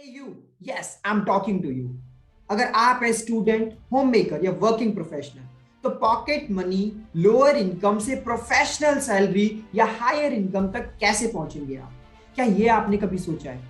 You yes I am talking to you. अगर आप है स्टूडेंट, होम मेकर या वर्किंग प्रोफेशनल, तो पॉकेट मनी, लोअर इनकम से प्रोफेशनल सैलरी या हायर इनकम तक कैसे पहुंचेंगे आप? क्या ये आपने कभी सोचा है?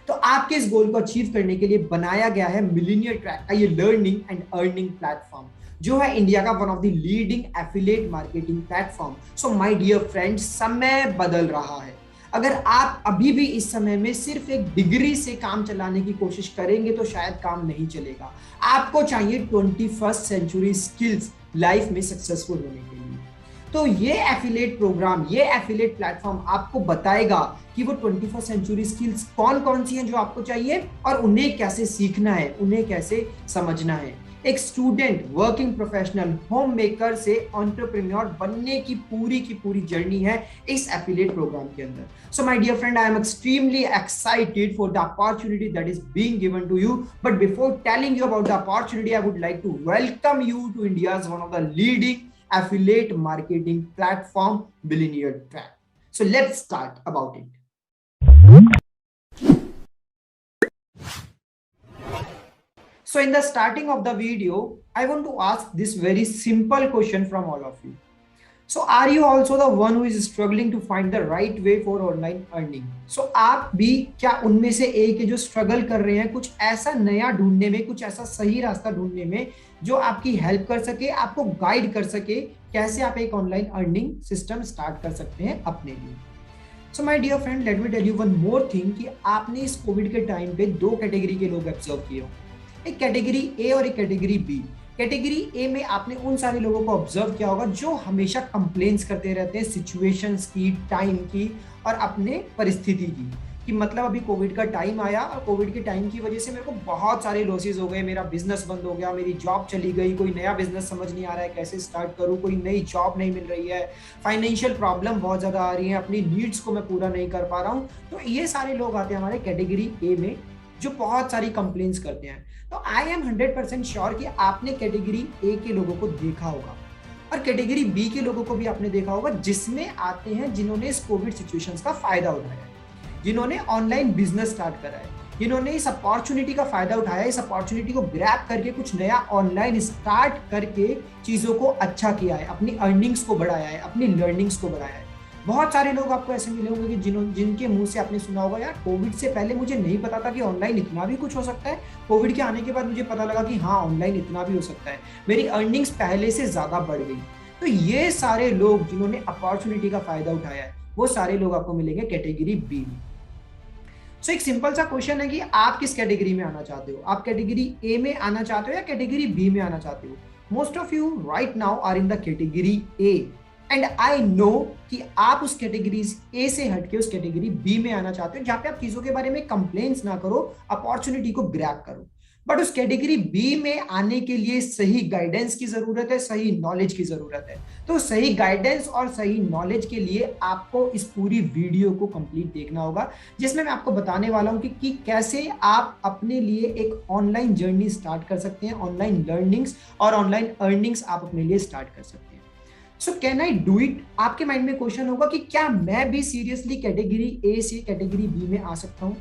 तो आपके इस गोल को अचीव करने के लिए बनाया गया है मिलीनियर ट्रैक का ये लर्निंग एंड अर्निंग प्लेटफॉर्म, जो है इंडिया का one of the leading affiliate marketing platform. So my dear friends, समय बदल रहा है। अगर आप अभी भी इस समय में सिर्फ एक डिग्री से काम चलाने की कोशिश करेंगे तो शायद काम नहीं चलेगा। आपको चाहिए 21st सेंचुरी स्किल्स लाइफ में सक्सेसफुल होने के लिए। तो ये एफिलिएट प्रोग्राम, ये एफिलिएट प्लेटफॉर्म आपको बताएगा कि वो 21st सेंचुरी स्किल्स कौन कौन सी हैं जो आपको चाहिए और उन्हें कैसे सीखना है, उन्हें कैसे समझना है। एक student, working professional, home maker से एंटरप्रेन्योर बनने की पूरी जर्नी है इस एफिलिएट प्रोग्राम के अंदर। So my dear friend, I am extremely excited for the opportunity that is being given to you. But before telling you about the opportunity, I would like to welcome you to India's one of the leading affiliate marketing platform, Billionaire Track. So let's start about it. So in the starting of the video, I want to ask this very simple question from all of you. So are you also the one who is struggling to find the right way for online earning? So आप भी क्या उनमें से एक है जो struggle कर रहे हैं कुछ ऐसा नया ढूंढने में, कुछ ऐसा सही रास्ता ढूंढने में जो आपकी हेल्प कर सके, आपको गाइड कर सके कैसे आप एक ऑनलाइन अर्निंग सिस्टम स्टार्ट कर सकते हैं अपने लिए। So my dear friend, let me tell you one more thing कि आपने इस कोविड के टाइम पे दो कैटेगरी के लोग ऑब्जर्व किए हो, एक कैटेगरी ए और एक कैटेगरी बी। कैटेगरी ए में आपने उन सारे लोगों को ऑब्जर्व किया होगा जो हमेशा कंप्लेंट्स करते रहते हैं सिचुएशंस की, टाइम की और अपने परिस्थिति की, कि मतलब अभी कोविड का टाइम आया और कोविड के टाइम की वजह से मेरे को बहुत सारे लॉसेस हो गए, मेरा बिजनेस बंद हो गया, मेरी जॉब चली गई, कोई नया बिजनेस समझ नहीं आ रहा है कैसे स्टार्ट करूं, कोई नई जॉब नहीं मिल रही है, फाइनेंशियल प्रॉब्लम बहुत ज़्यादा आ रही है, अपनी नीड्स को मैं पूरा नहीं कर पा रहा हूँ। तो ये सारे लोग आते हैं हमारे कैटेगरी ए में जो बहुत सारी कंप्लेंट्स करते हैं। तो आई एम 100% श्योर कि आपने कैटेगरी ए के लोगों को देखा होगा और कैटेगरी बी के लोगों को भी आपने देखा होगा, जिसमें आते हैं जिन्होंने इस कोविड सिचुएशंस का फायदा उठाया, जिन्होंने ऑनलाइन बिजनेस स्टार्ट करा है, जिन्होंने इस अपॉर्चुनिटी का फायदा उठाया, इस अपॉर्चुनिटी को ग्रैब करके कुछ नया ऑनलाइन स्टार्ट करके चीजों को अच्छा किया है, अपनी अर्निंग्स को बढ़ाया है, अपनी लर्निंग्स को बढ़ाया है। बहुत सारे लोग आपको ऐसे मिले होंगे कि जिनके मुंह से आपने सुना होगा, यार कोविड से पहले मुझे नहीं पता था कि ऑनलाइन इतना भी कुछ हो सकता है, कोविड के आने के बाद मुझे पता लगा कि हाँ ऑनलाइन इतना भी हो सकता है, मेरी अर्निंग्स पहले से ज्यादा बढ़ गई। तो ये सारे लोग जिन्होंने अपॉर्चुनिटी का फायदा उठाया है, वो सारे लोग आपको मिलेंगे कैटेगरी बी में। सो एक सिंपल सा क्वेश्चन है कि आप किस कैटेगरी में आना चाहते हो? आप कैटेगरी ए में आना चाहते हो या कैटेगरी बी में आना चाहते हो? Most of you right now are in the category A and I know कि आप उस कैटेगरी ए से हटके उस कैटेगरी बी में आना चाहते हो, जहां पे आप चीजों के बारे में कंप्लेंट्स ना करो, अपॉर्चुनिटी को ग्रैब करो। बट उस कैटेगरी बी में आने के लिए सही गाइडेंस की जरूरत है, सही नॉलेज की जरूरत है। तो सही गाइडेंस और सही नॉलेज के लिए आपको इस पूरी वीडियो को कंप्लीट देखना होगा, जिसमें मैं आपको बताने वाला हूं कि कैसे आप अपने लिए एक ऑनलाइन जर्नी स्टार्ट कर सकते हैं, ऑनलाइन लर्निंग्स और ऑनलाइन अर्निंग्स आप अपने लिए स्टार्ट कर सकते हैं। So can I do it? आपके माइंड में क्वेश्चन होगा कि क्या मैं भी सीरियसली कैटेगरी ए से कैटेगरी बी में आ सकता हूं?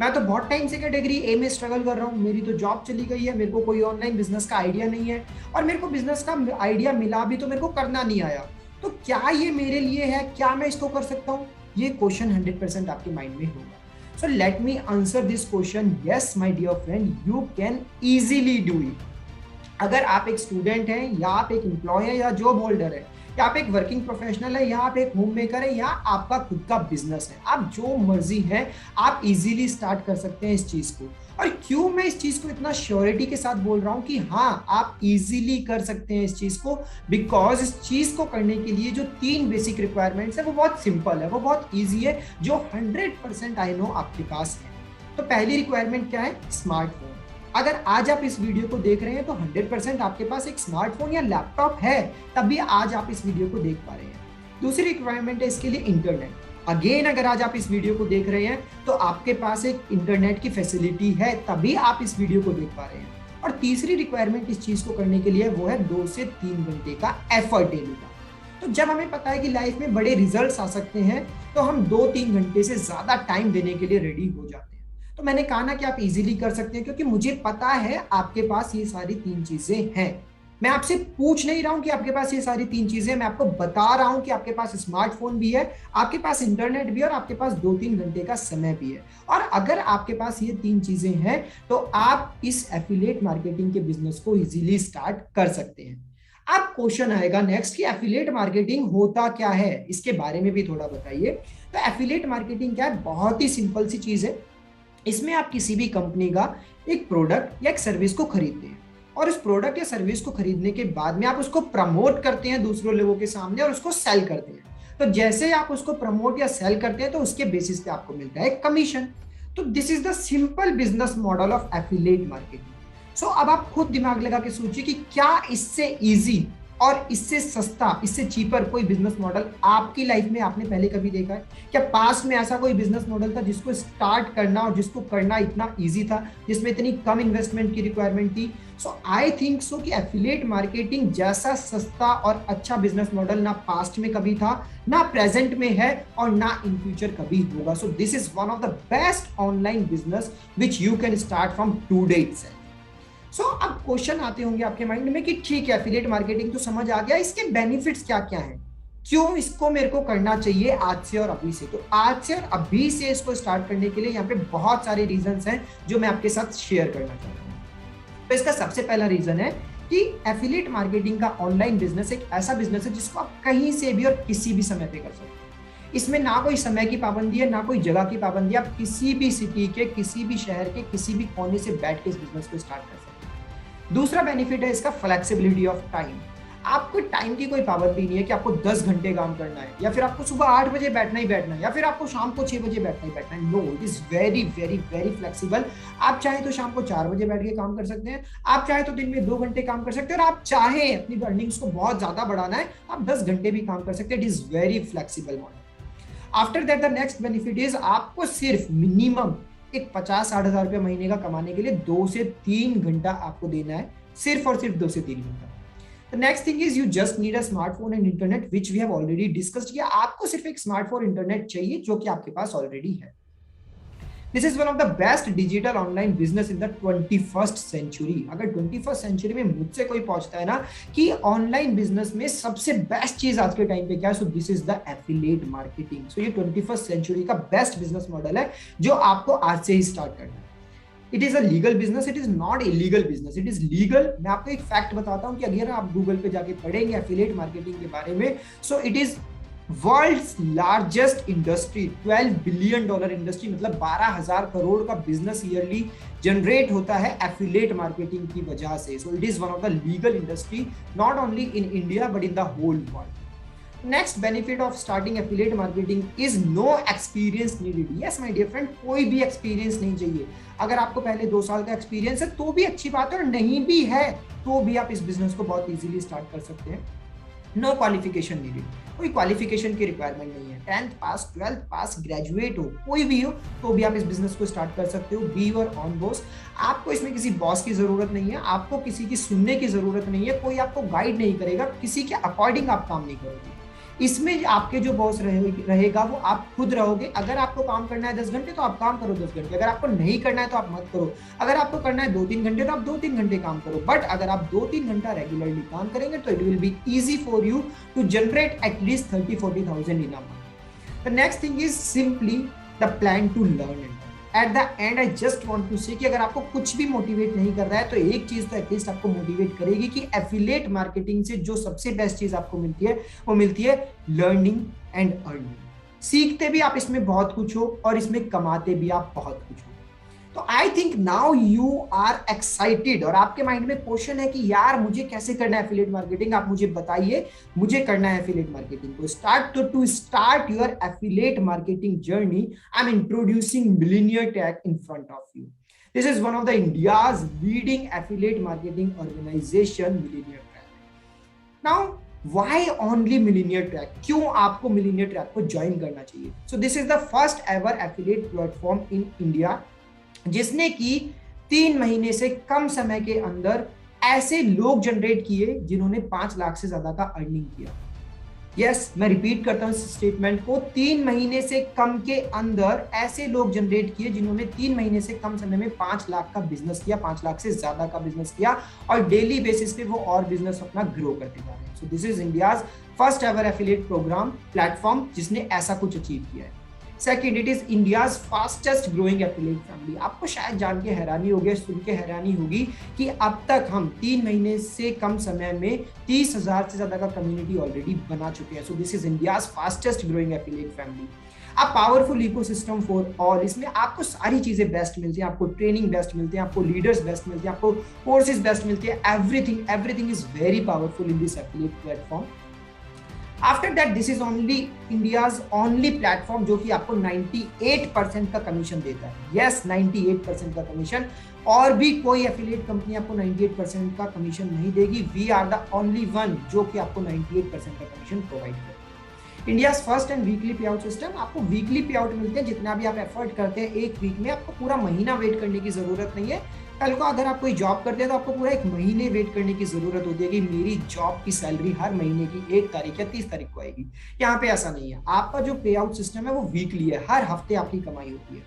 मैं तो बहुत टाइम से कैटेगरी ए में स्ट्रगल कर रहा हूँ, मेरी तो जॉब चली गई है, मेरे को कोई ऑनलाइन बिजनेस का आइडिया नहीं है और मेरे को बिजनेस का आइडिया मिला भी तो मेरे को करना नहीं आया। तो क्या ये मेरे लिए है? क्या मैं इसको कर सकता हूँ? ये क्वेश्चन 100% आपके माइंड में होगा। So let me answer this question. Yes my dear friend, you can easily do it. अगर आप एक स्टूडेंट हैं या आप एक एम्प्लॉय है या जॉब होल्डर है या आप एक वर्किंग प्रोफेशनल है या आप एक होम मेकर है या आपका खुद का बिजनेस है, आप जो मर्जी है आप इजीली स्टार्ट कर सकते हैं इस चीज को। और क्यों मैं इस चीज को इतना श्योरिटी के साथ बोल रहा हूं कि हाँ आप इजीली कर सकते हैं इस चीज को? बिकॉज इस चीज को करने के लिए जो 3 बेसिक रिक्वायरमेंट्स है वो बहुत सिंपल है, वो बहुत ईजी है, जो 100% आई नो आपके पास है। तो पहली रिक्वायरमेंट क्या है? स्मार्टफोन। अगर आज आप इस वीडियो को देख रहे हैं तो 100% आपके पास एक स्मार्टफोन या लैपटॉप है, तभी आज आप इस वीडियो को देख पा रहे हैं। दूसरी रिक्वायरमेंट है इसके लिए इंटरनेट। अगेन अगर आज आप इस वीडियो को देख रहे हैं तो आपके पास एक इंटरनेट की फैसिलिटी है, तभी आप इस वीडियो को देख पा रहे हैं। और तीसरी रिक्वायरमेंट इस चीज को करने के लिए वो है 2 से 3 घंटे का एफर्ट डेली का। तो जब हमें पता है कि लाइफ में बड़े रिजल्ट्स आ सकते हैं तो हम 2-3 घंटे से ज्यादा टाइम देने के लिए रेडी हो जाते हैं। तो मैंने कहा ना कि आप इजीली कर सकते हैं, क्योंकि मुझे पता है आपके पास ये सारी 3 चीजें हैं। मैं आपसे पूछ नहीं रहा हूं कि आपके पास ये सारी 3 चीजें, मैं आपको बता रहा हूं कि आपके पास स्मार्टफोन भी है, आपके पास इंटरनेट भी है, और आपके पास 2-3 घंटे का समय भी है। और अगर आपके पास ये 3 चीजें हैं तो आप इस एफिलिएट मार्केटिंग के बिजनेस को इजीली स्टार्ट कर सकते हैं। अब क्वेश्चन आएगा नेक्स्ट कि एफिलिएट मार्केटिंग होता क्या है, इसके बारे में भी थोड़ा बताइए। तो एफिलिएट मार्केटिंग क्या है? बहुत ही सिंपल सी चीज है। इसमें आप किसी भी कंपनी का एक प्रोडक्ट या एक सर्विस को खरीदते हैं, और उस प्रोडक्ट या सर्विस को खरीदने के बाद में आप उसको प्रमोट करते हैं दूसरों लोगों के सामने, और उसको सेल करते हैं। तो जैसे आप उसको प्रमोट या सेल करते हैं तो उसके बेसिस पे आपको मिलता है कमीशन। तो this is the simple business model of affiliate marketing. So अब आप खुद दिमाग लगा के सोचिए कि क्या इससे इजी और इससे सस्ता, इससे चीपर कोई बिजनेस मॉडल आपकी लाइफ में आपने पहले कभी देखा है? क्या पास में ऐसा कोई बिजनेस मॉडल था जिसको स्टार्ट करना और जिसको करना इतना इजी था, जिसमें इतनी कम इन्वेस्टमेंट की रिक्वायरमेंट थी? सो आई थिंक सो कि एफिलिएट मार्केटिंग जैसा सस्ता और अच्छा बिजनेस मॉडल ना पास्ट में कभी था, ना प्रेजेंट में है, और ना इन फ्यूचर कभी होगा। सो this is one of the best online business which you can start from today itself. अब क्वेश्चन आते होंगे आपके माइंड में कि ठीक है, एफिलिएट मार्केटिंग तो समझ आ गया, इसके बेनिफिट्स क्या क्या हैं, क्यों इसको मेरे को करना चाहिए आज से और अभी से? तो आज से और अभी से इसको स्टार्ट करने के लिए यहाँ पे बहुत सारे रीजंस हैं जो मैं आपके साथ शेयर करना चाहता हूँ। तो इसका सबसे पहला रीजन है कि एफिलिएट मार्केटिंग का ऑनलाइन बिजनेस एक ऐसा बिजनेस है जिसको आप कहीं से भी और किसी भी समय पे कर सकते हैं। इसमें ना कोई समय की पाबंदी है, ना कोई जगह की पाबंदी है। आप किसी भी सिटी के, किसी भी शहर के, किसी भी कोने से बैठ के इस बिजनेस को स्टार्ट कर सकते हैं। दूसरा बेनिफिट है इसका फ्लेक्सिबिलिटी ऑफ टाइम। आपको टाइम की कोई पाबंदी नहीं है कि आपको 10 घंटे काम करना है, या फिर आपको सुबह 8 बजे बैठना ही बैठना है, या फिर आपको शाम को 6 बजे बैठना ही बैठना है। No, it is very very very flexible. आप चाहे तो शाम को 4 बजे बैठ के काम कर सकते हैं, आप चाहे तो दिन में 2 घंटे काम कर सकते हैं, और आप चाहे अपनी अर्निंग्स को बहुत ज्यादा बढ़ाना है, आप 10 घंटे भी काम कर सकते हैं। It is very flexible model. After that the next benefit is आपको सिर्फ मिनिमम एक 50-60 हजार रुपये महीने का कमाने के लिए 2 से 3 घंटा आपको देना है, सिर्फ और सिर्फ 2 से 3 घंटा। The next thing is you just need a smartphone and internet, which we have already discussed किया। आपको सिर्फ एक स्मार्टफोन इंटरनेट चाहिए जो कि आपके पास ऑलरेडी है। This is one of the best digital online business in the 21st century। अगर 21st सेंचुरी में मुझसे कोई पूछता है ना कि ऑनलाइन बिजनेस में सबसे बेस्ट चीज आज के टाइम पे क्या है, so this is the affiliate marketing. So ये 21st सेंचुरी का बेस्ट बिजनेस मॉडल है जो आपको आज से ही स्टार्ट करना है। It is a legal business, it is not illegal business, it is legal. मैं आपको एक फैक्ट बताता हूं कि अगर आप गूगल पे जाके पढ़ेंगे एफिलिएट मार्केटिंग के बारे में, so it is world's largest industry, $12 billion industry, मतलब 12,000 करोड़ का बिजनेस ईयरली जनरेट होता है एफिलिएट मार्केटिंग की वजह से। So it is one of the legal industry, not only in India but in the whole world. Next benefit of starting affiliate marketing is no experience needed. Yes my dear friend, कोई भी experience नहीं चाहिए। अगर आपको पहले 2 साल का experience है तो भी अच्छी बात है, और नहीं भी है तो भी आप इस बिजनेस को बहुत इजीली स्टार्ट कर सकते हैं। नो क्वालिफिकेशन नीडेड, कोई क्वालिफिकेशन की रिक्वायरमेंट नहीं है। 10th पास, 12th पास, ग्रेजुएट हो, कोई भी हो तो भी आप इस बिजनेस को स्टार्ट कर सकते हो। Be your on boss. आपको इसमें किसी बॉस की जरूरत नहीं है, आपको किसी की सुनने की जरूरत नहीं है, कोई आपको गाइड नहीं करेगा, किसी के अकॉर्डिंग आप काम नहीं करोगे। इसमें आपके जो बॉस रहेगा वो आप खुद रहोगे। अगर आपको काम करना है 10 घंटे तो आप काम करो 10 घंटे, अगर आपको नहीं करना है तो आप मत करो। अगर आपको करना है 2-3 घंटे तो आप 2-3 घंटे काम करो, बट अगर आप 2-3 घंटा रेगुलरली काम करेंगे तो it will be easy for you to generate at least 30-40,000 in a month. The next thing is simply the plan to learn it. At the end I just want to say कि अगर आपको कुछ भी motivate नहीं कर रहा है तो एक चीज तो एटलीस्ट आपको मोटिवेट करेगी कि एफिलिएट मार्केटिंग से जो सबसे बेस्ट चीज आपको मिलती है वो मिलती है लर्निंग एंड अर्निंग। सीखते भी आप इसमें बहुत कुछ हो और इसमें कमाते भी आप बहुत कुछ हो। तो I think now you are excited, और आपके माइंड में क्वेश्चन है कि यार मुझे कैसे करना है एफिलिएट मार्केटिंग, आप मुझे बताइए मुझे करना है एफिलिएट मार्केटिंग को स्टार्ट। तो to start your affiliate marketing journey, I am introducing millionaire tech in front of you. This is one of the India's leading affiliate marketing organisation, millionaire tech. Now Why only Millionaire Track? क्यों आपको Millionaire Track को join करना चाहिए? So this is the first ever affiliate platform in India जिसने की 3 महीने से कम समय के अंदर ऐसे लोग जनरेट किए जिन्होंने 5 लाख से ज्यादा का अर्निंग किया। यस, मैं रिपीट करता हूँ इस स्टेटमेंट को, 3 महीने से कम के अंदर ऐसे लोग जनरेट किए जिन्होंने 3 महीने से कम समय में 5 लाख का बिजनेस किया, 5 लाख से ज्यादा का बिजनेस किया, और डेली बेसिस पे वो और बिजनेस अपना ग्रो करते जा रहे हैं। So this is India's first ever affiliate program platform जिसने ऐसा कुछ अचीव किया है। Second, it is India's fastest growing affiliate family. आपको शायद जान के हैरानी होगी, सुन के हैरानी होगी कि अब तक हम 3 महीने से कम समय में 30,000 से ज्यादा का कम्युनिटी ऑलरेडी बना चुके हैं। So this is India's fastest growing affiliate family. अब पावरफुल इकोसिस्टम फॉर ऑल, इसमें आपको सारी चीजें बेस्ट मिलती हैं, आपको ट्रेनिंग बेस्ट मिलती है, आपको लीडर्स बेस्ट मिलते हैं, आपको कोर्सेज बेस्ट मिलते हैं, everything is very powerful in this affiliate platform. After that this is only India's only platform जो कि आपको 98% का कमीशन देता है। यस, 98% का कमीशन, और भी कोई एफिलिएट कंपनी आपको 98% का कमीशन नहीं देगी। We are the only one जो कि आपको 98% का कमीशन प्रोवाइड करेगा। India's first and weekly pay out system, आपको वीकली पे आउट मिलते हैं, जितना भी आप एफर्ट करते हैं एक वीक में, आपको पूरा महीना वेट करने की जरूरत नहीं है। कल को अगर आप कोई जॉब करते हैं तो आपको पूरा 1 महीने वेट करने की जरूरत होती है कि मेरी जॉब की सैलरी हर महीने की 1 तारीख या 30 तारीख को आएगी। यहाँ पे ऐसा नहीं है, आपका जो पे आउट सिस्टम है वो वीकली है, हर हफ्ते आपकी कमाई होती है।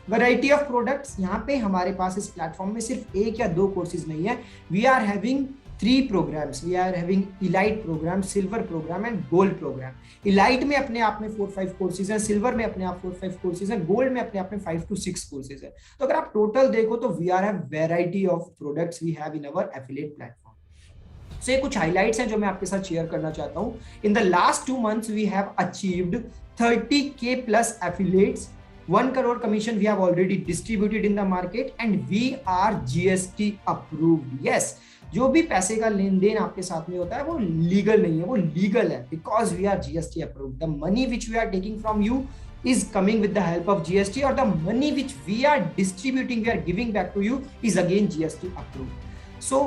वैरायटी ऑफ प्रोडक्ट्स, यहाँ पे हमारे पास इस प्लेटफॉर्म में सिर्फ 1 या 2 कोर्सेज नहीं है, we are having 3 programs. We are having elite program, silver program and gold program. elite में अपने आप में 4-5 कोर्सेज हैं, सिल्वर में अपने आप 4-5 कोर्सेज हैं, गोल्ड में अपने आप में 5 to 6 कोर्सेज हैं। तो अगर आप टोटल देखो तो we are have variety of products we have in our affiliate platform. So ये कुछ हाइलाइट्स हैं जो मैं आपके साथ शेयर करना चाहता हूँ। In the last 2 months we have achieved 30K plus affiliates, 1 crore commission we have already distributed in the market and we are GST approved. Yes, जो भी पैसे का लेन देन आपके साथ में होता है वो लीगल नहीं है, वो लीगल है because we are GST approved. The money which we are taking from you is coming with the help of GST, or the money which we are distributing, we are giving back to you is again GST approved. So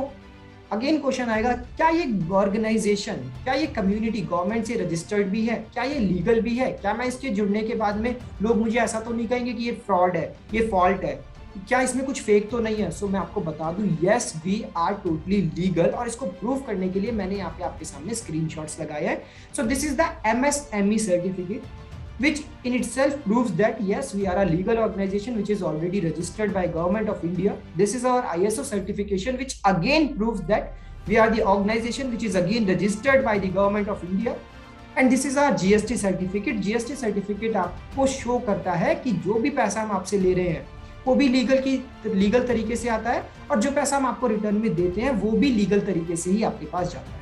again question आएगा, क्या ये organisation, क्या ये community government से registered भी है, क्या ये लीगल भी है, क्या मैं इसके जुड़ने के बाद में लोग मुझे ऐसा तो नहीं कहेंगे कि ये फ्रॉड है, ये फॉल्ट है, क्या इसमें कुछ फेक तो नहीं है? सो मैं आपको बता दूं, yes we are totally legal, और इसको प्रूव करने के लिए मैंने यहाँ पे आपके सामने स्क्रीनशॉट्स लगाए हैं। So this is the MSME certificate which in itself proves that yes, we are a legal organization which is already registered by Government of India. This is our ISO certification which again proves that we are the organization which is again registered by the Government of India. And this is our GST certificate. GST certificate आपको show करता है कि जो भी पैसा हम आपसे ले रहे हैं वो भी लीगल तरीके से आता है, और जो पैसा हम आपको रिटर्न में देते हैं वो भी लीगल तरीके से ही आपके पास जाता है।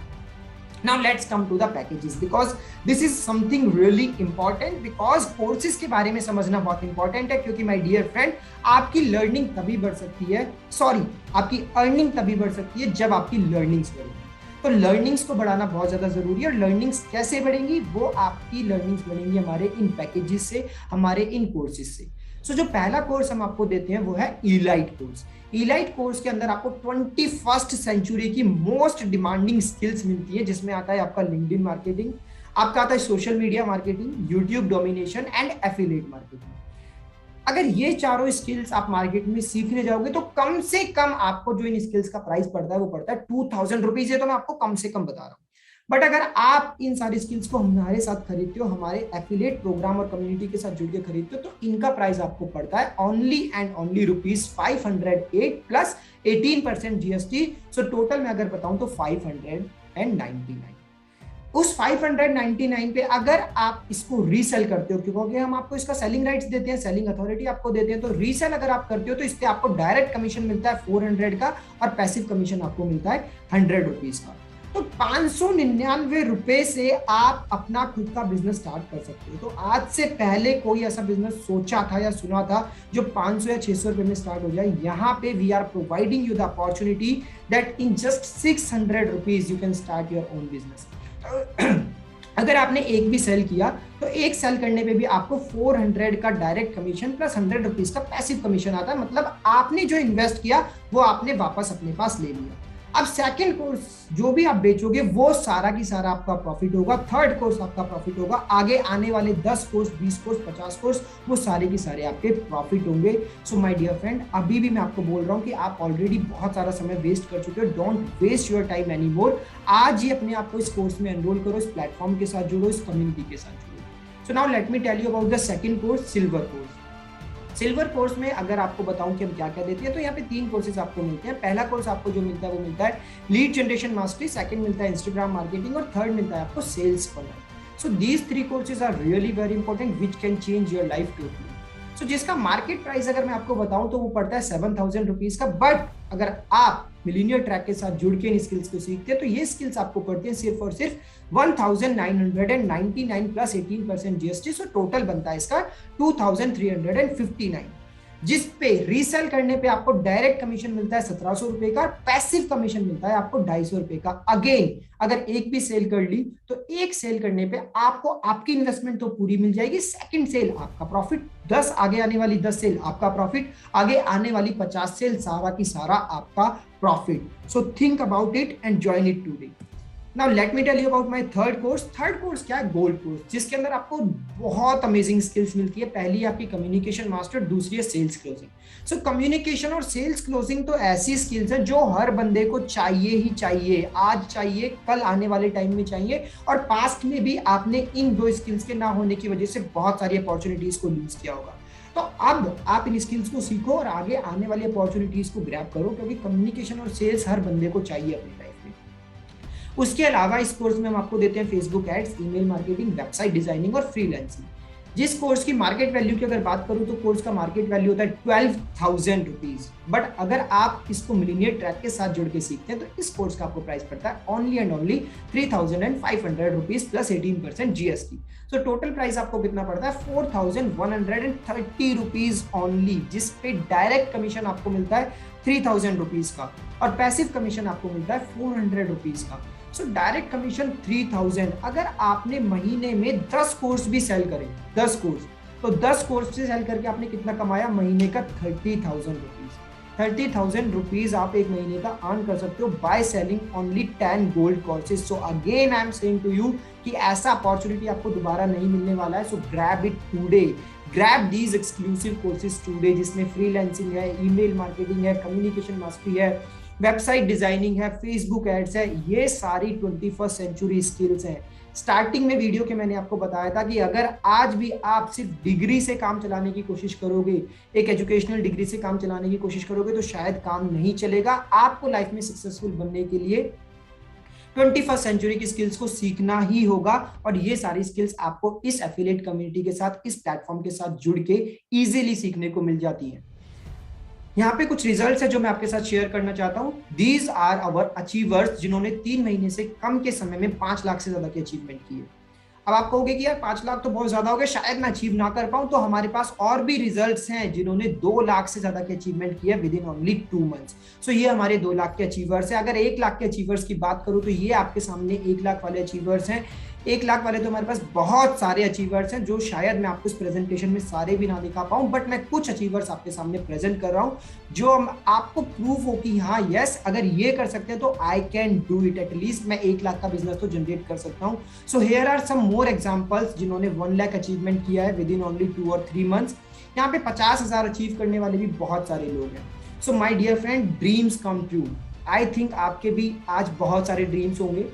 Now let's come to the packages because this is something really important, because courses के बारे में समझना बहुत important है, क्योंकि my dear friend आपकी लर्निंग तभी बढ़ सकती है, आपकी अर्निंग तभी बढ़ सकती है जब आपकी लर्निंग्स बढ़ेगी। तो लर्निंग्स को बढ़ाना बहुत ज्यादा जरूरी है, और लर्निंग्स कैसे बढ़ेंगी? वो आपकी लर्निंग्स बढ़ेंगी हमारे इन पैकेजेस से, हमारे इन कोर्सेज से। सो जो पहला कोर्स हम आपको देते हैं वो है इलाइट कोर्स। इलाइट कोर्स के अंदर आपको 21st सेंचुरी की मोस्ट डिमांडिंग स्किल्स मिलती है, जिसमें आता है आपका लिंक्डइन मार्केटिंग, आपका आता है social media marketing, YouTube domination and affiliate marketing. अगर ये चारों स्किल्स आप मार्केट में सीखने जाओगे तो कम से कम आपको जो इन स्किल्स का प्राइस पड़ता है वो पड़ता है 2000 रुपीज। ये तो मैं आपको कम से कम बता रहा हूँ, बट अगर आप इन सारी स्किल्स को हमारे साथ खरीदते हो, हमारे एफिलिएट प्रोग्राम और कम्युनिटी के साथ जुड़ के खरीदते हो, तो इनका प्राइस आपको पड़ता है only and only ₹508 plus 18% GST। So total में अगर बताऊं तो 599। उस 599 पे अगर आप इसको रीसेल करते हो, क्योंकि हम आपको इसका सेलिंग राइट्स देते हैं, सेलिंग अथॉरिटी आपको देते हैं, तो रीसेल अगर आप करते हो तो इस पे आपको डायरेक्ट कमीशन मिलता है 400 का, और पैसिव कमीशन आपको मिलता है 100 रुपीज का। तो 599 रुपए से आप अपना खुद का बिजनेस स्टार्ट कर सकते हो। तो आज से पहले कोई ऐसा बिजनेस सोचा था या सुना था जो 500 या 600 रुपए में स्टार्ट हो जाए? यहाँ पे we are providing you the opportunity that in just 600 rupees you can start your own business. अगर आपने एक भी सेल किया तो एक सेल करने पे भी आपको 400 का डायरेक्ट कमीशन प्लस 100 रुपीज का पैसिव कमीशन आता है। मतलब आपने जो इन्वेस्ट किया वो आपने वापस अपने पास ले लिया। अब सेकंड कोर्स जो भी आप बेचोगे वो सारा की सारा आपका प्रॉफिट होगा, थर्ड कोर्स आपका प्रॉफिट होगा, आगे आने वाले 10 कोर्स, 20 कोर्स, 50 कोर्स वो सारे की सारे आपके प्रॉफिट होंगे। सो माय डियर फ्रेंड, अभी भी मैं आपको बोल रहा हूँ कि आप ऑलरेडी बहुत सारा समय वेस्ट कर चुके हो। Don't waste your time any more. आज ही अपने आप को इस कोर्स में एनरोल करो, इस प्लेटफॉर्म के साथ जुड़ो, इस कम्युनिटी के साथ जुड़ो। So now let me tell you about the second course, silver course. Silver course में अगर आपको बताऊं कि हम क्या क्या देते हैं, तो यहाँ पे 3 कोर्सेज आपको मिलते हैं। पहला कोर्स आपको जो मिलता है वो मिलता है लीड जनरेशन मास्टरी, सेकंड मिलता है इंस्टाग्राम मार्केटिंग और थर्ड मिलता है आपको sales funnel. So these 3 courses are really very important which can change your life totally. So जिसका मार्केट प्राइस अगर मैं आपको बताऊं तो वो पड़ता है 7,000 रुपीज का, बट अगर आप मिलीनियर ट्रैक के साथ जुड़ के इन स्किल्स को सीखते हैं तो ये स्किल्स आपको पड़ती है सिर्फ और सिर्फ 1,999 प्लस 18% जीएसटी। सो टोटल बनता है इसका 2,359, जिस पे रीसेल करने पे आपको डायरेक्ट कमीशन मिलता है 1,700 रुपए का, पैसिव कमीशन मिलता है आपको 250 रुपए का। अगेन अगर एक भी सेल कर ली तो एक सेल करने पे आपको आपकी इन्वेस्टमेंट तो पूरी मिल जाएगी, सेकंड सेल आपका प्रॉफिट, 10 आगे आने वाली 10 सेल आपका प्रॉफिट, आगे आने वाली 50 सेल सारा की सारा आपका profit. So think about it and join it today. Now let me tell you about my third course. Third course क्या है? गोल्ड कोर्स, जिसके अंदर आपको बहुत अमेजिंग स्किल्स मिलती है। पहली आपकी कम्युनिकेशन मास्टर, दूसरी है सेल्स क्लोजिंग। सो कम्युनिकेशन और सेल्स क्लोजिंग तो ऐसी स्किल्स हैं जो हर बंदे को चाहिए ही चाहिए, आज चाहिए, कल आने वाले टाइम में चाहिए, और पास्ट में भी आपने इन 2 स्किल्स के ना होने की वजह से बहुत सारी अपॉर्चुनिटीज को लूज किया होगा। तो अब आप इन स्किल्स को सीखो और आगे आने वाली अपॉर्चुनिटीज को ग्रैब करो, क्योंकि कम्युनिकेशन और सेल्स हर बंदे को चाहिए अपनी लाइफ में। उसके अलावा इस कोर्स में हम आपको देते हैं Facebook ads, email marketing, website designing और फ्रीलांसिंग। जिस कोर्स की मार्केट वैल्यू की अगर बात करूं तो कोर्स का मार्केट वैल्यू होता है 12,000 रुपीज, बट अगर आप इसको मिलीनियर ट्रैक के साथ जुड़ के सीखते हैं तो इस कोर्स का आपको प्राइस पड़ता है only and only 3,500 rupees plus 18% GST. So total price आपको कितना पड़ता है? 4,130 रुपीज ओनली, जिस पे डायरेक्ट कमीशन आपको मिलता है 3,000 रुपीज का और पैसिव कमीशन आपको मिलता है 400 रुपीज का। So direct commission 3,000। अगर आपने महीने में 10 कोर्स भी सेल करें, 10 कोर्स, तो 10 कोर्स से सेल करके आपने कितना कमाया? महीने का 30,000 रुपीज। 30,000 रुपीज आप एक महीने का अर्न कर सकते हो by selling only 10 gold courses. So again I am saying to you कि ऐसा अपॉर्चुनिटी आपको दोबारा नहीं मिलने वाला है। So grab it today, grab these exclusive courses today, जिसमें फ्रीलांसिंग है, ईमेल मार्केटिंग है, कम्युनिकेशन मास्टरी है, वेबसाइट डिजाइनिंग है, फेसबुक एड्स है। ये सारी 21st सेंचुरी स्किल्स हैं। स्टार्टिंग में वीडियो के मैंने आपको बताया था कि अगर आज भी आप सिर्फ डिग्री से काम चलाने की कोशिश करोगे, एक एजुकेशनल डिग्री से काम चलाने की कोशिश करोगे, तो शायद काम नहीं चलेगा। आपको लाइफ में सक्सेसफुल बनने के लिए 21st सेंचुरी की स्किल्स को सीखना ही होगा, और ये सारी स्किल्स आपको इस एफिलिएट कम्युनिटी के साथ, इस प्लेटफॉर्म के साथ जुड़ के इजीली सीखने को मिल जाती है। यहाँ पे कुछ रिजल्ट्स है जो मैं आपके साथ शेयर करना चाहता हूँ। दीज आर आवर अचीवर्स, जिन्होंने 3 महीने से कम के समय में 5 लाख से ज्यादा की अचीवमेंट की है। अब आप कहोगे कि यार 5 लाख तो बहुत ज्यादा हो गया, शायद मैं अचीव ना कर पाऊं, तो हमारे पास और भी रिजल्ट्स हैं जिन्होंने 2 लाख से ज्यादा की अचीवमेंट किया विद इन ओनली 2 मंथ्स। सो ये हमारे 2 लाख के अचीवर्स हैं। अगर 1 लाख के अचीवर्स की बात करूं तो ये आपके सामने 1 लाख वाले अचीवर्स हैं। 1 लाख वाले तो हमारे पास बहुत सारे अचीवर्स हैं, जो शायद मैं आपको इस प्रेजेंटेशन में सारे भी ना दिखा पाऊं, बट मैं कुछ अचीवर्स आपके सामने प्रेजेंट कर रहा हूं जो आपको प्रूफ हो कि हाँ यस, अगर ये कर सकते हैं तो I can do it. At least मैं 1 लाख का बिजनेस तो जनरेट कर सकता हूं। So here are some more examples जिन्होंने 1 लाख अचीवमेंट किया है विद इन ओनली 2 और 3 मंथ्स। यहाँ पे 50,000 अचीव करने वाले भी बहुत सारे लोग हैं। So my dear friend, dreams come true. I think आपके भी आज बहुत सारे ड्रीम्स होंगे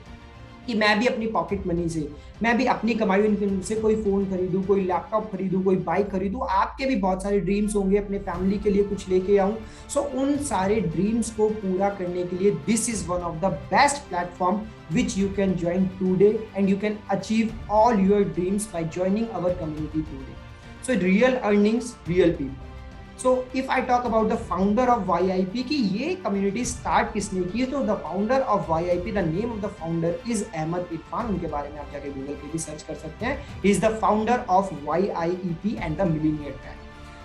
कि मैं भी अपनी पॉकेट मनी से, मैं भी अपनी कमाई इनकम से कोई फोन खरीदूं, कोई लैपटॉप खरीदूं, कोई बाइक खरीदूं। आपके भी बहुत सारे ड्रीम्स होंगे, अपने फैमिली के लिए कुछ लेके आऊं। सो उन सारे ड्रीम्स को पूरा करने के लिए this is one of the best platform which you can join today, and you can achieve all your dreams by joining our community today. So real earnings, real people. So if I talk about the founder of YIP कि ये community start किसने की, तो the founder of YIP, the name of the founder is Ahmad Irfan. उनके बारे में आप जाके गूगल पे भी सर्च कर सकते हैं। He is the founder of YIEP and the Millionaire Track.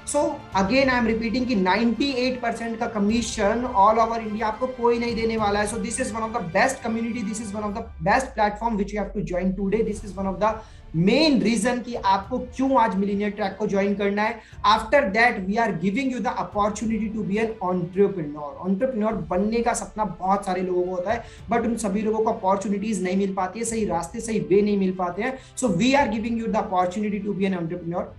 So again I am repeating कि 98% का कमीशन ऑल ओवर इंडिया आपको कोई नहीं देने वाला है। So this is one of the best community, this is one of the best platform which you have to join today, this is one of the main reason कि आपको क्यों आज मिलीनियर ट्रैक को ज्वाइन करना है। After that we are giving you the opportunity to be an entrepreneur बनने का सपना बहुत सारे लोगों को होता है, बट उन सभी लोगों को अपॉर्चुनिटीज नहीं मिल पाती है, सही रास्ते सही वे नहीं मिल पाते हैं। So we are giving you the opportunity to be an entrepreneur.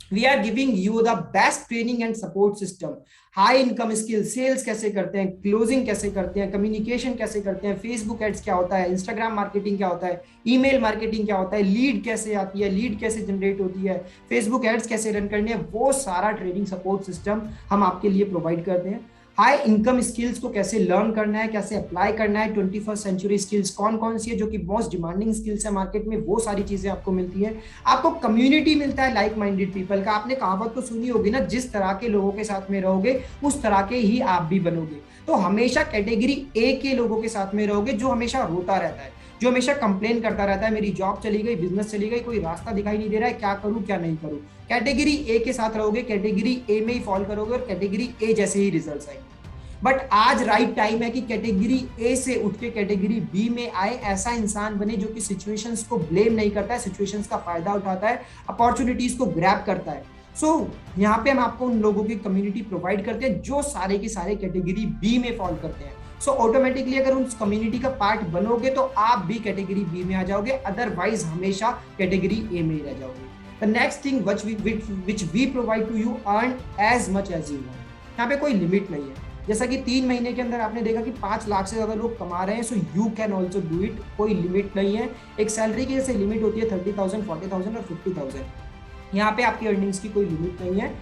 We are giving you the best training and support system, high income skill, sales कैसे करते हैं, क्लोजिंग कैसे करते हैं, कम्युनिकेशन कैसे करते हैं, फेसबुक एड्स क्या होता है, इंस्टाग्राम मार्केटिंग क्या होता है, ईमेल मार्केटिंग क्या होता है, लीड कैसे आती है, लीड कैसे जनरेट होती है, फेसबुक एड्स कैसे रन करने हैं, वो सारा ट्रेनिंग सपोर्ट सिस्टम हम आपके लिए प्रोवाइड करते हैं। हाई इनकम स्किल्स को कैसे लर्न करना है, कैसे अप्लाई करना है, 21st सेंचुरी स्किल्स कौन कौन सी है जो कि मोस्ट डिमांडिंग स्किल्स है मार्केट में, वो सारी चीजें आपको मिलती है। आपको कम्युनिटी मिलता है लाइक माइंडेड पीपल का। आपने कहावत तो सुनी होगी ना, जिस तरह के लोगों के साथ में रहोगे उस तरह के ही आप भी बनोगे। तो हमेशा कैटेगरी ए के लोगों के साथ में रहोगे, जो हमेशा रोता रहता है, जो हमेशा कंप्लेन करता रहता है, मेरी जॉब चली गई, बिजनेस चली गई, कोई रास्ता दिखाई नहीं दे रहा है, क्या करूं क्या नहीं करूं। कैटेगरी ए के साथ रहोगे, कैटेगरी ए में ही फॉल करोगे और कैटेगरी ए जैसे ही रिजल्ट्स आएंगे। बट आज राइट टाइम है कि कैटेगरी ए से उठ के कैटेगरी बी में आए, ऐसा इंसान बने जो कि सिचुएशंस को ब्लेम नहीं करता है, सिचुएशंस का फायदा उठाता है, अपॉर्चुनिटीज को ग्रैब करता है। सो यहाँ पे हम आपको उन लोगों की कम्युनिटी प्रोवाइड करते हैं जो सारे के सारे कैटेगरी बी में फॉल करते हैं। सो ऑटोमेटिकली अगर उस कम्युनिटी का पार्ट बनोगे तो आप भी कैटेगरी बी में आ जाओगे, अदरवाइज हमेशा कैटेगरी ए में ही रह जाओगे। The next thing which we provide to you, earn as much as you want। यहाँ पे कोई लिमिट नहीं है। जैसा कि 3 महीने के अंदर आपने देखा कि 5 लाख से ज्यादा लोग कमा रहे हैं, so you can also do it. कोई लिमिट नहीं है। एक सैलरी की जैसे लिमिट होती है 30,000, 40,000 और 50,000, यहाँ पे आपकी अर्निंग्स की कोई लिमिट नहीं है।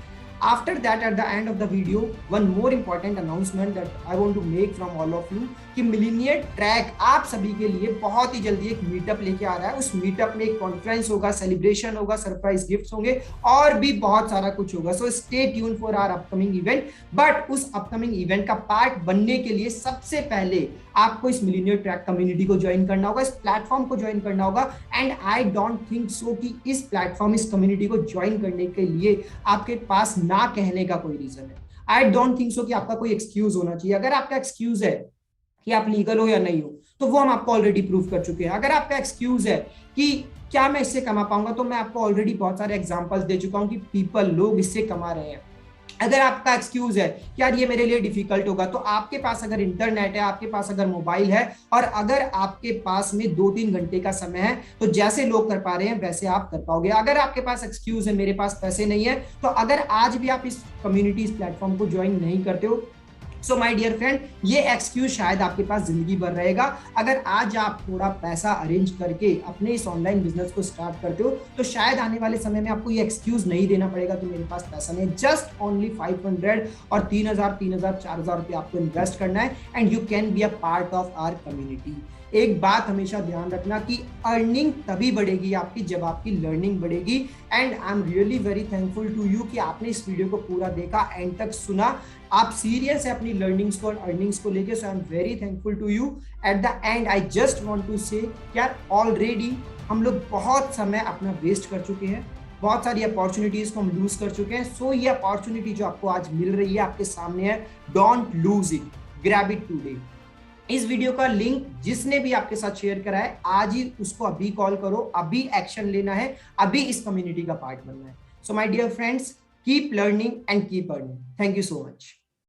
After that, at the end of the video, one more important announcement that I want to make from all of you कि मिलीनियर ट्रैक आप सभी के लिए बहुत ही जल्दी एक मीटअप लेके आ रहा है। उस मीटअप में एक कॉन्फ्रेंस होगा, सेलिब्रेशन होगा, सरप्राइज गिफ्ट्स होंगे और भी बहुत सारा कुछ होगा। So stay tune for our upcoming event. But उस अपकमिंग इवेंट का पार्ट बनने के लिए सबसे पहले आपको इस मिलीनियर ट्रैक कम्युनिटी को ज्वाइन करना होगा, इस प्लेटफॉर्म को ज्वाइन करना होगा। And I don't think so कि इस प्लेटफॉर्म, इस कम्युनिटी को ज्वाइन करने के लिए आपके पास ना कहने का कोई रीजन है। आई डोंट थिंक सो कि आपका कोई एक्सक्यूज होना चाहिए। अगर आपका एक्सक्यूज है कि आप लीगल हो या नहीं हो, तो वो हम आपको ऑलरेडी प्रूव कर चुके हैं। अगर आपका एक्सक्यूज है कि क्या मैं इससे कमा पाऊंगा, तो मैं आपको ऑलरेडी बहुत सारे एग्जांपल्स दे चुका हूं कि लोग इससे कमा रहे हैं। अगर आपका एक्सक्यूज है कि यार ये मेरे लिए डिफिकल्ट होगा, तो आपके पास अगर इंटरनेट है, आपके पास अगर मोबाइल है और अगर आपके पास में 2-3 घंटे का समय है, तो जैसे लोग कर पा रहे हैं वैसे आप कर पाओगे। अगर आपके पास एक्सक्यूज है मेरे पास पैसे नहीं है, तो अगर आज भी आप इस कम्युनिटी, इस प्लेटफॉर्म को ज्वाइन नहीं करते हो, सो माय डियर फ्रेंड, ये एक्सक्यूज शायद आपके पास जिंदगी भर रहेगा। अगर आज आप थोड़ा पैसा अरेंज करके अपने इस ऑनलाइन बिजनेस को स्टार्ट करते हो, तो शायद आने वाले समय में आपको ये एक्सक्यूज नहीं देना पड़ेगा कि मेरे पास पैसा नहीं है। जस्ट ओनली 500 और 3,000, 4,000 रुपये आपको इन्वेस्ट करना है and you can be a part of our community. एक बात हमेशा ध्यान रखना कि अर्निंग तभी बढ़ेगी आपकी जब आपकी लर्निंग बढ़ेगी। And I am really very thankful to you कि आपने इस वीडियो को पूरा देखा, एंड तक सुना। आप सीरियस है अपनी लर्निंग्स को और अर्निंग्स को लेके, so I am very thankful to you. At the end I just want to say यार, ऑलरेडी हम लोग बहुत समय अपना वेस्ट कर चुके हैं, बहुत सारी अपॉर्चुनिटीज को हम लूज कर चुके हैं। सो ये अपॉर्चुनिटी जो आपको आज मिल रही है, आपके सामने है, don't lose it, grab it today. इस वीडियो का लिंक जिसने भी आपके साथ शेयर करा है, आज ही उसको अभी कॉल करो, अभी एक्शन लेना है, अभी इस कम्युनिटी का पार्ट बनना है। So my dear friends, keep learning and keep earning. Thank you so much.